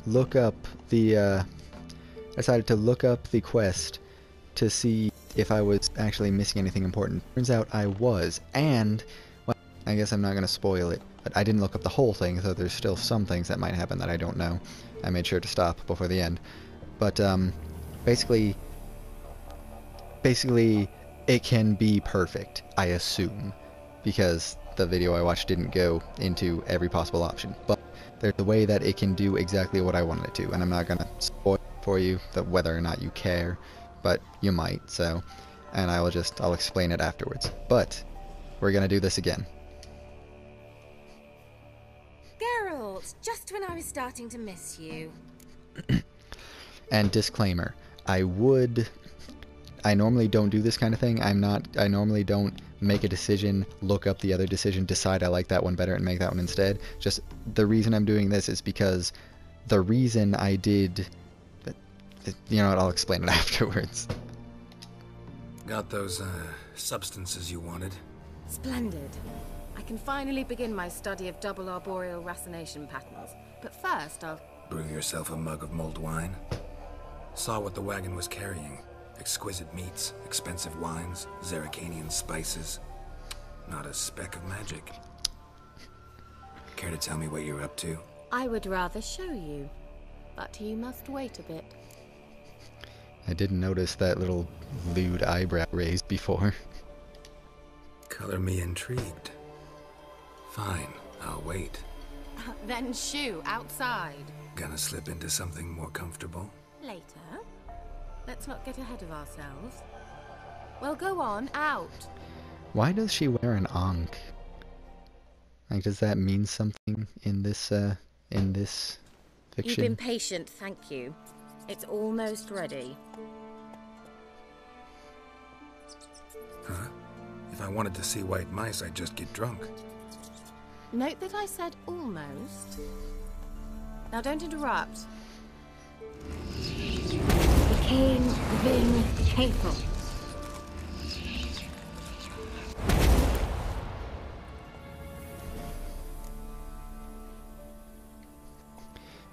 look up the, I decided to look up the quest to see if I was actually missing anything important. Turns out I was, and, well, I guess I'm not going to spoil it, but I didn't look up the whole thing, so there's still some things that might happen that I don't know. I made sure to stop before the end. But, basically, it can be perfect, I assume, because the video I watched didn't go into every possible option. But there's a way that it can do exactly what I wanted it to, and I'm not going to spoil for you whether or not you care, but you might, so, and I'll explain it afterwards. But we're going to do this again. Geralt, just when I was starting to miss you. And disclaimer, I normally don't do this kind of thing. I normally don't make a decision, look up the other decision, decide I like that one better and make that one instead. Just the reason I'm doing this is because the reason I did, you know what, I'll explain it afterwards. Got those, substances you wanted? Splendid. I can finally begin my study of double arboreal racination patterns. But first, I'll... Brew yourself a mug of mulled wine. Saw what the wagon was carrying. Exquisite meats, expensive wines, Zerrikanian spices. Not a speck of magic. Care to tell me what you're up to? I would rather show you, but you must wait a bit. I didn't notice that little lewd eyebrow raised before. Color me intrigued. Fine, I'll wait. Then shoo, outside. Gonna slip into something more comfortable? Later. Let's not get ahead of ourselves. Well, go on, out. Why does she wear an ankh? Like, does that mean something in this fiction? You've been patient, thank you. It's almost ready. Huh? If I wanted to see white mice, I'd just get drunk. Note that I said almost. Now don't interrupt. Became Vin faithful.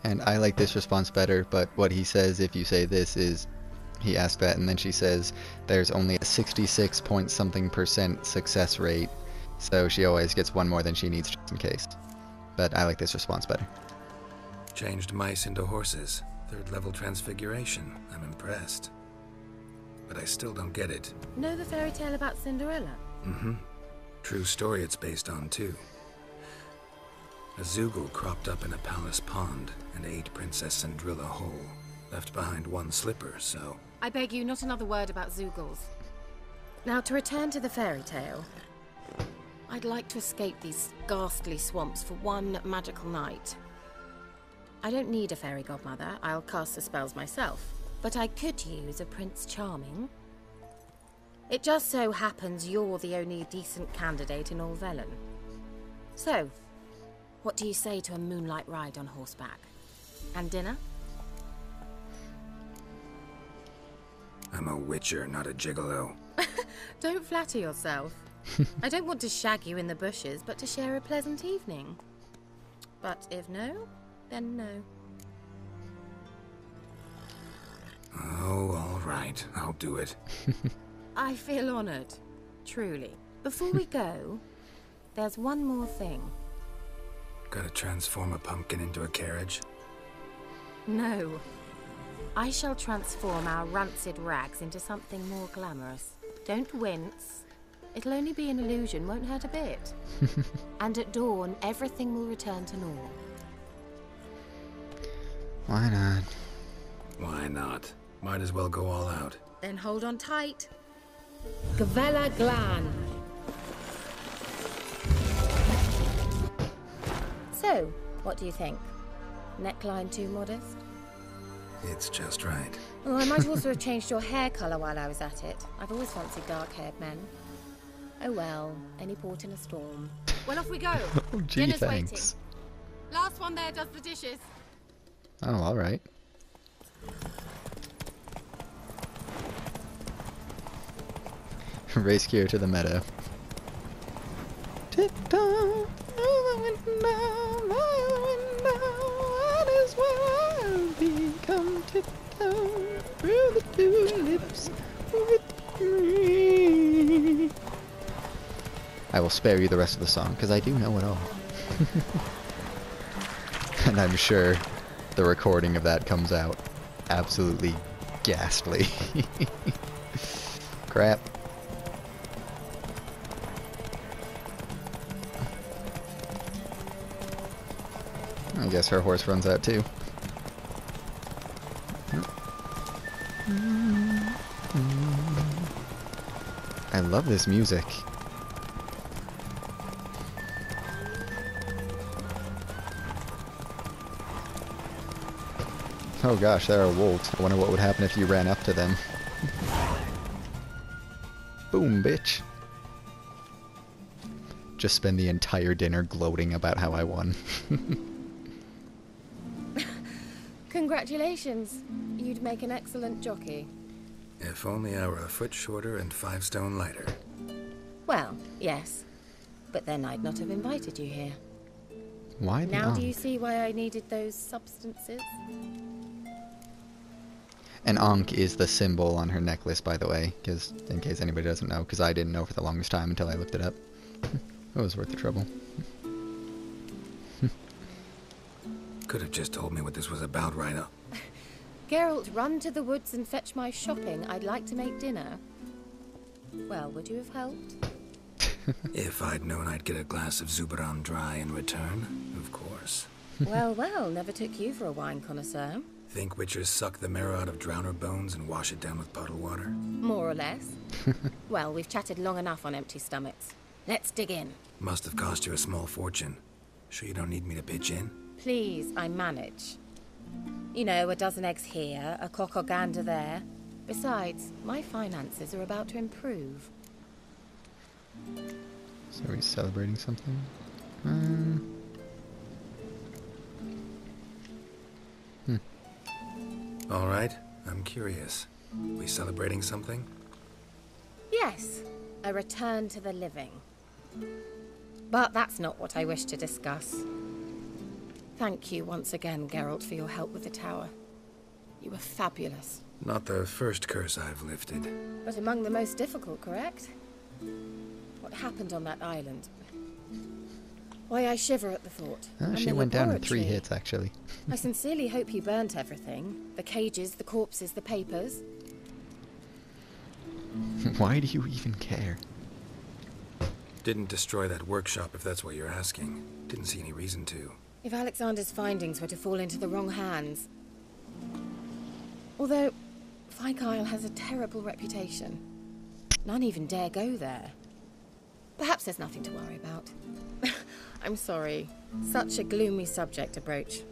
And I like this response better, but what he says if you say this is, he asked that and then she says there's only a 66 point something % success rate, so she always gets one more than she needs just in case. But I like this response better. Changed mice into horses. 3rd level transfiguration. I'm impressed. But I still don't get it. Know the fairy tale about Cinderella? Mm-hmm. True story it's based on, too. A Zoogle cropped up in a palace pond and ate Princess Cinderella whole. Left behind one slipper, so... I beg you, not another word about Zoogles. Now, to return to the fairy tale. I'd like to escape these ghastly swamps for one magical night. I don't need a fairy godmother, I'll cast the spells myself. But I could use a Prince Charming. It just so happens you're the only decent candidate in all Velen. So, what do you say to a moonlight ride on horseback? And dinner? I'm a witcher, not a gigolo. Don't flatter yourself. I don't want to shag you in the bushes, but to share a pleasant evening. But if no, then no. Oh, all right. I'll do it. I feel honored. Truly. Before we go, there's one more thing. Gotta transform a pumpkin into a carriage? No. I shall transform our rancid rags into something more glamorous. Don't wince. It'll only be an illusion, won't hurt a bit. And at dawn, everything will return to normal. Why not? Why not? Might as well go all out. Then hold on tight. Gavella Glan. So, what do you think? Neckline too modest? It's just right. Oh, I might also have changed your hair colour while I was at it. I've always fancied dark-haired men. Oh well, any port in a storm. Well, off we go. Oh, gee, Dinner's thanks. waiting. Last one there does the dishes. Oh, alright. Race gear to the meadow. Tiptoe through the window, that is where I Tiptoe through the tulips with me. I will spare you the rest of the song, because I do know it all. And I'm sure the recording of that comes out absolutely ghastly. Crap. I guess her horse runs out too. I love this music. Oh gosh, there are wolves. I wonder what would happen if you ran up to them. Boom, bitch. Just spend the entire dinner gloating about how I won. Congratulations. You'd make an excellent jockey. If only I were a foot shorter and 5 stone lighter. Well, yes. But then I'd not have invited you here. Why the Now Ankh? do you see why I needed those substances? An Ankh is the symbol on her necklace, by the way, because in case anybody doesn't know, because I didn't know for the longest time until I looked it up. It was worth the trouble. Could have just told me what this was about right up. Geralt, run to the woods and fetch my shopping. I'd like to make dinner. Well, would you have helped? If I'd known I'd get a glass of Zuberan dry in return, of course. Well, well, never took you for a wine connoisseur. Think witchers suck the marrow out of drowner bones and wash it down with puddle water? More or less. Well, we've chatted long enough on empty stomachs. Let's dig in. Must have cost you a small fortune. Sure you don't need me to pitch in? Please, I manage. You know, a dozen eggs here, a cock or gander there. Besides, my finances are about to improve. So are we celebrating something? All right, I'm curious. We celebrating something? Yes, a return to the living. But that's not what I wish to discuss. Thank you once again, Geralt, for your help with the tower. You were fabulous. Not the first curse I've lifted. But among the most difficult, correct? What happened on that island? Why, I shiver at the thought. And She the went down in 3 laboratory. hits, actually. I sincerely hope you burnt everything. The cages, the corpses, the papers. Why do you even care? Didn't destroy that workshop, if that's what you're asking. Didn't see any reason to. If Alexander's findings were to fall into the wrong hands. Although, Fyke Isle has a terrible reputation. None even dare go there. Perhaps there's nothing to worry about. I'm sorry. Such a gloomy subject to broach.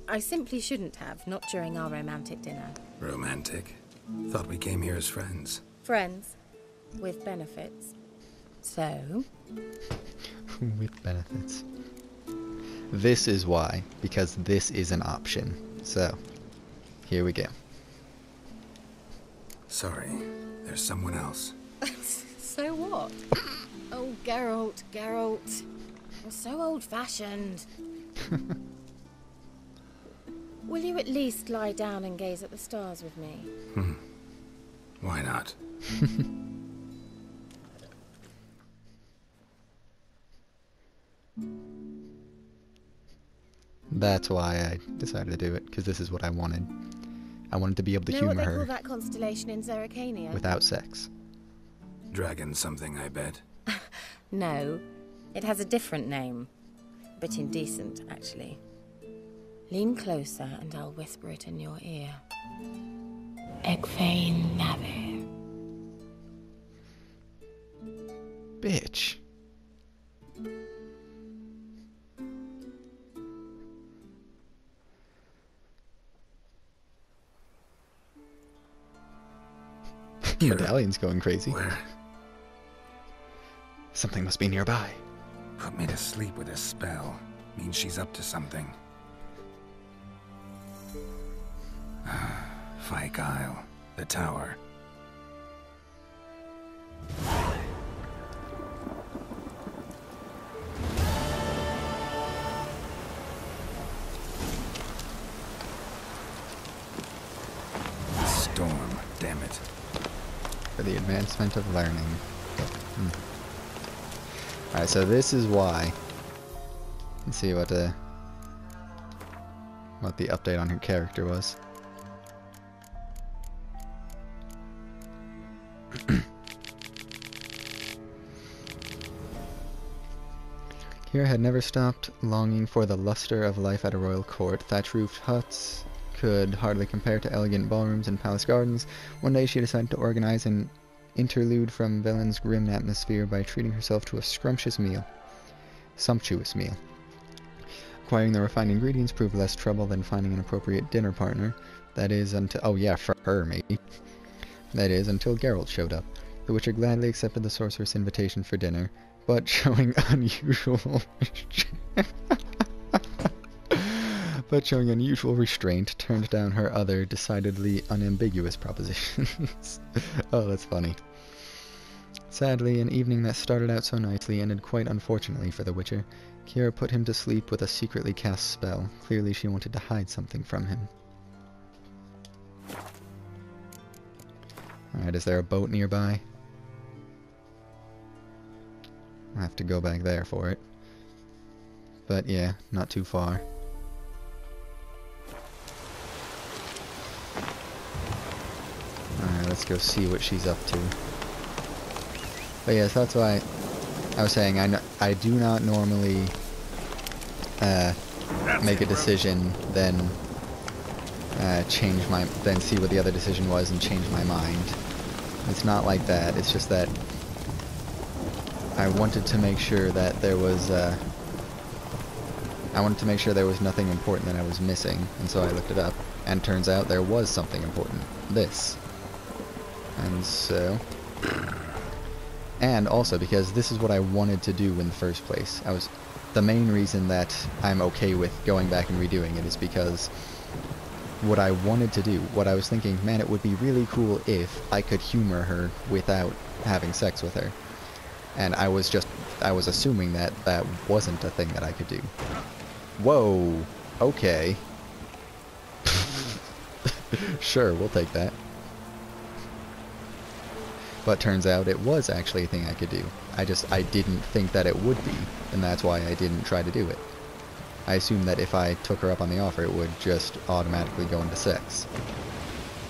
I simply shouldn't have, not during our romantic dinner. Romantic? Thought we came here as friends. Friends. With benefits. So? With benefits. This is why, because this is an option. So, here we go. Sorry, there's someone else. So what? Oh, Geralt, Geralt. You're so old-fashioned. Will you at least lie down and gaze at the stars with me? Why not? That's why I decided to do it, because this is what I wanted. I wanted to be able to Know what humor they call her that constellation in Zerrikania? without sex. Dragon something, I bet. No, it has a different name. A bit indecent, actually. Lean closer and I'll whisper it in your ear. Egfain Nave. Bitch. Medallion's going crazy. Where? Something must be nearby. Put me to sleep with a spell. Means she's up to something. Fyke Isle. The tower. for the advancement of learning. Alright, so this is why. Let's see what the update on her character was. Kira had never stopped longing for the luster of life at a royal court. Thatch-roofed huts could hardly compare to elegant ballrooms and palace gardens. One day she decided to organize an interlude from Velen's grim atmosphere by treating herself to a sumptuous meal. Acquiring the refined ingredients proved less trouble than finding an appropriate dinner partner. That is until... oh yeah, for her, maybe. That is, until Geralt showed up. The Witcher gladly accepted the sorceress' invitation for dinner, but showing unusual restraint, turned down her other, decidedly unambiguous propositions. Oh, that's funny. Sadly, an evening that started out so nicely ended quite unfortunately for the Witcher. Kira put him to sleep with a secretly cast spell. Clearly she wanted to hide something from him. Alright, is there a boat nearby? I have to go back there for it. But yeah, not too far. Alright, let's go see what she's up to. But yes, that's why I was saying I do not normally make a decision, then then see what the other decision was and change my mind. It's not like that. It's just that I wanted to make sure that there was nothing important that I was missing, and so I looked it up, and turns out there was something important. This. And so... and also because this is what I wanted to do in the first place. The main reason that I'm okay with going back and redoing it is because what I wanted to do, what I was thinking, man, it would be really cool if I could humor her without having sex with her. And I was assuming that that wasn't a thing that I could do. Whoa, okay. Sure, we'll take that. But turns out it was actually a thing I could do. I didn't think that it would be, and that's why I didn't try to do it. I assumed that if I took her up on the offer, it would just automatically go into sex.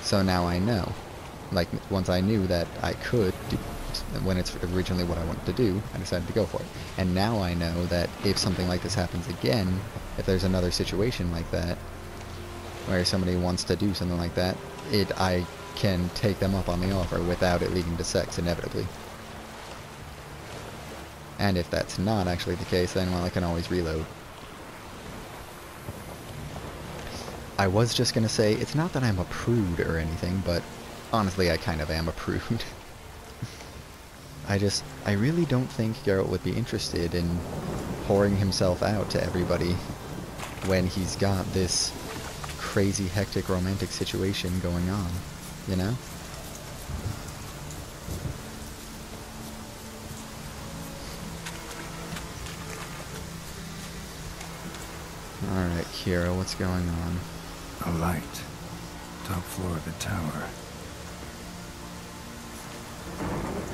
So now I know. Like, once I knew that I could do it, when it's originally what I wanted to do, I decided to go for it. And now I know that if something like this happens again, if there's another situation like that, where somebody wants to do something like that, I can take them up on the offer without it leading to sex, inevitably. And if that's not actually the case, then, well, I can always reload. I was just gonna say, it's not that I'm a prude or anything, but honestly, I kind of am a prude. I really don't think Geralt would be interested in pouring himself out to everybody when he's got this crazy, hectic, romantic situation going on, you know? Alright, Kira, what's going on? A light. Top floor of the tower.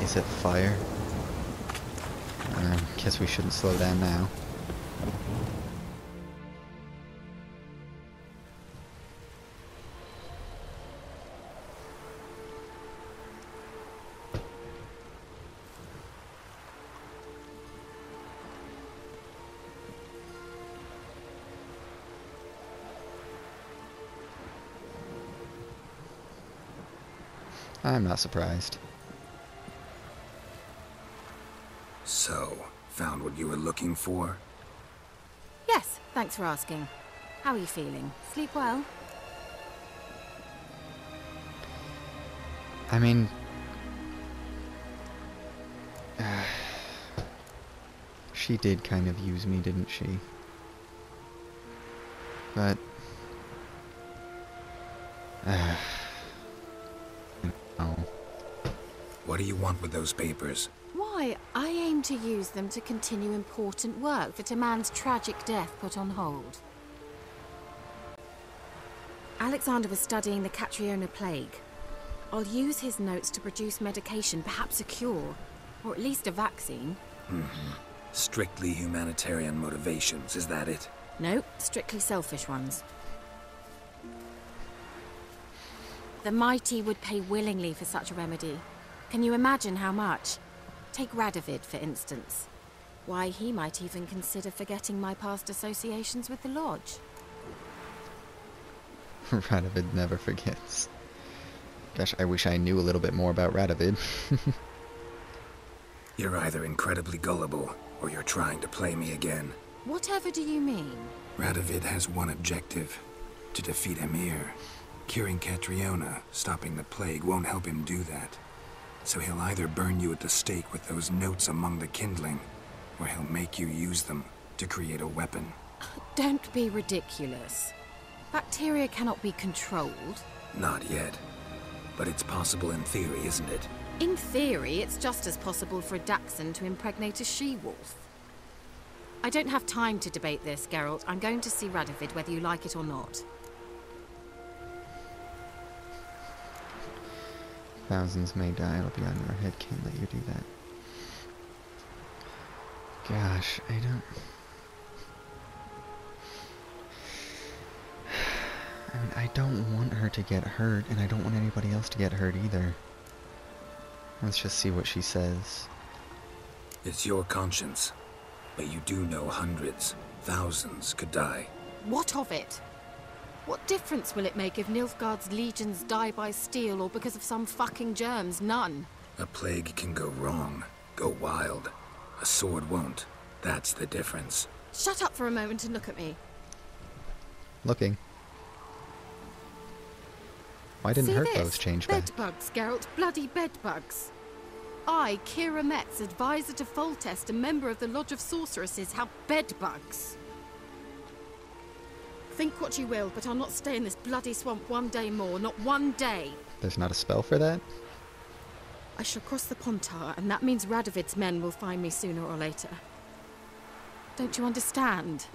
Is it fire? Guess we shouldn't slow down now. I'm not surprised. So, found what you were looking for? Yes, thanks for asking. How are you feeling? Sleep well? I mean... she did kind of use me, didn't she? But... oh. What do you want with those papers? Why, I aim to use them to continue important work that a man's tragic death put on hold. Alexander was studying the Catriona plague. I'll use his notes to produce medication, perhaps a cure, or at least a vaccine. Strictly humanitarian motivations, is that it? No, strictly selfish ones. The mighty would pay willingly for such a remedy. Can you imagine how much? Take Radovid, for instance. Why, he might even consider forgetting my past associations with the Lodge. Radovid never forgets. Gosh, I wish I knew a little bit more about Radovid. You're either incredibly gullible, or you're trying to play me again. Whatever do you mean? Radovid has one objective: to defeat Emir. Curing Catriona, stopping the plague, won't help him do that. So he'll either burn you at the stake with those notes among the kindling, or he'll make you use them to create a weapon. Don't be ridiculous. Bacteria cannot be controlled. Not yet. But it's possible in theory, isn't it? In theory, it's just as possible for a Dachshund to impregnate a she-wolf. I don't have time to debate this, Geralt. I'm going to see Radovid whether you like it or not. Thousands may die, it'll be on your head, can't let you do that. Gosh, I don't want her to get hurt, and I don't want anybody else to get hurt either. Let's just see what she says. It's your conscience, but you do know hundreds, thousands could die. What of it? What difference will it make if Nilfgaard's legions die by steel or because of some fucking germs? None. A plague can go wrong, go wild. A sword won't. That's the difference. Shut up for a moment and look at me. Looking. Why didn't See her this? clothes change back? Bedbugs, Geralt. Bloody bedbugs. I, Kira Metz, advisor to Foltest, a member of the Lodge of Sorceresses, have bedbugs. Think what you will, but I'll not stay in this bloody swamp one day more. Not one day. There's not a spell for that? I shall cross the Pontar, and that means Radovid's men will find me sooner or later. Don't you understand?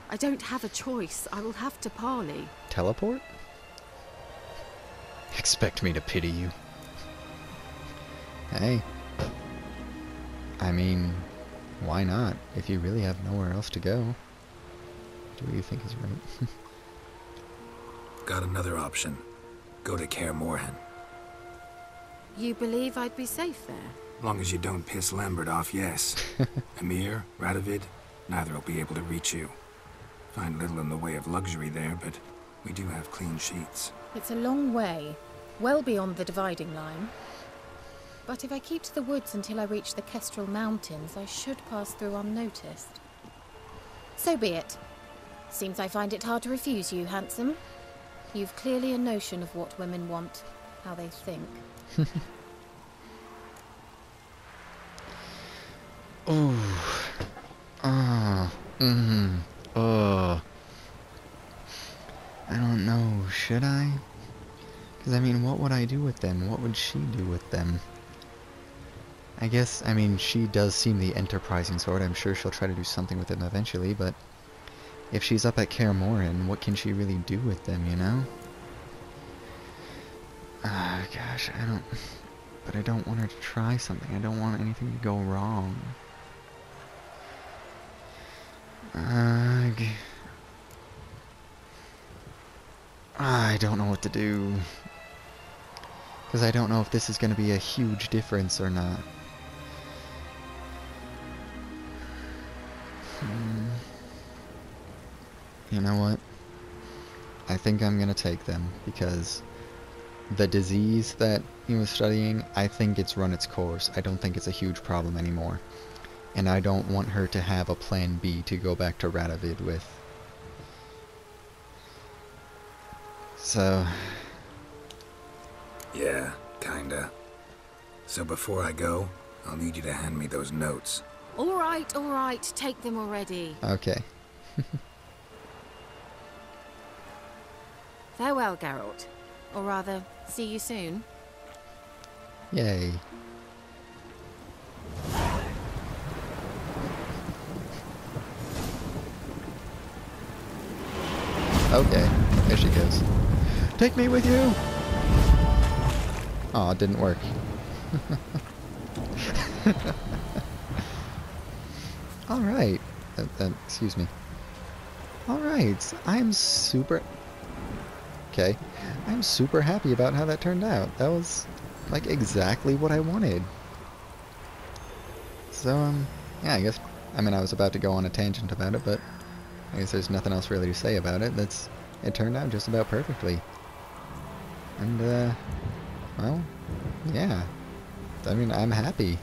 I don't have a choice. I will have to parley. Teleport? Expect me to pity you. Hey. I mean, why not? If you really have nowhere else to go. Do what you think is right. Got another option. Go to Kaer Morhen. You believe I'd be safe there? Long as you don't piss Lambert off, yes. Emir, Radovid, neither will be able to reach you. Find little in the way of luxury there, but we do have clean sheets. It's a long way, well beyond the dividing line. But if I keep to the woods until I reach the Kestrel Mountains, I should pass through unnoticed. So be it. Seems I find it hard to refuse you, handsome. You've clearly a notion of what women want, how they think. Ooh. I don't know, should I? Because, I mean, what would I do with them? What would she do with them? I guess, I mean, she does seem the enterprising sort. I'm sure she'll try to do something with them eventually, but if she's up at Kaer Morhen, what can she really do with them, you know? Gosh, but I don't want her to try something. I don't want anything to go wrong. I don't know what to do. Because I don't know if this is going to be a huge difference or not. You know what? I think I'm going to take them, because the disease that he was studying, I think it's run its course. I don't think it's a huge problem anymore. And I don't want her to have a plan B to go back to Radovid with. So... Yeah, kinda. So before I go, I'll need you to hand me those notes. All right, take them already. Okay. Farewell, Geralt. Or rather, see you soon. Yay. Okay, there she goes. Take me with you! Oh, it didn't work. Alright. Excuse me. Alright, I'm super... Okay. I'm super happy about how that turned out. That was, like, exactly what I wanted. So, yeah, I guess... I mean, I was about to go on a tangent about it, but I guess there's nothing else really to say about it. It turned out just about perfectly. And, well, yeah. I mean, I'm happy.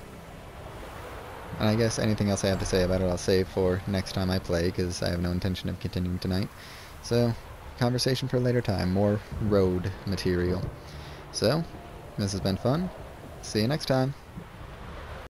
And I guess anything else I have to say about it I'll save for next time I play, because I have no intention of continuing tonight. So, conversation for a later time. More road material. So, this has been fun. See you next time.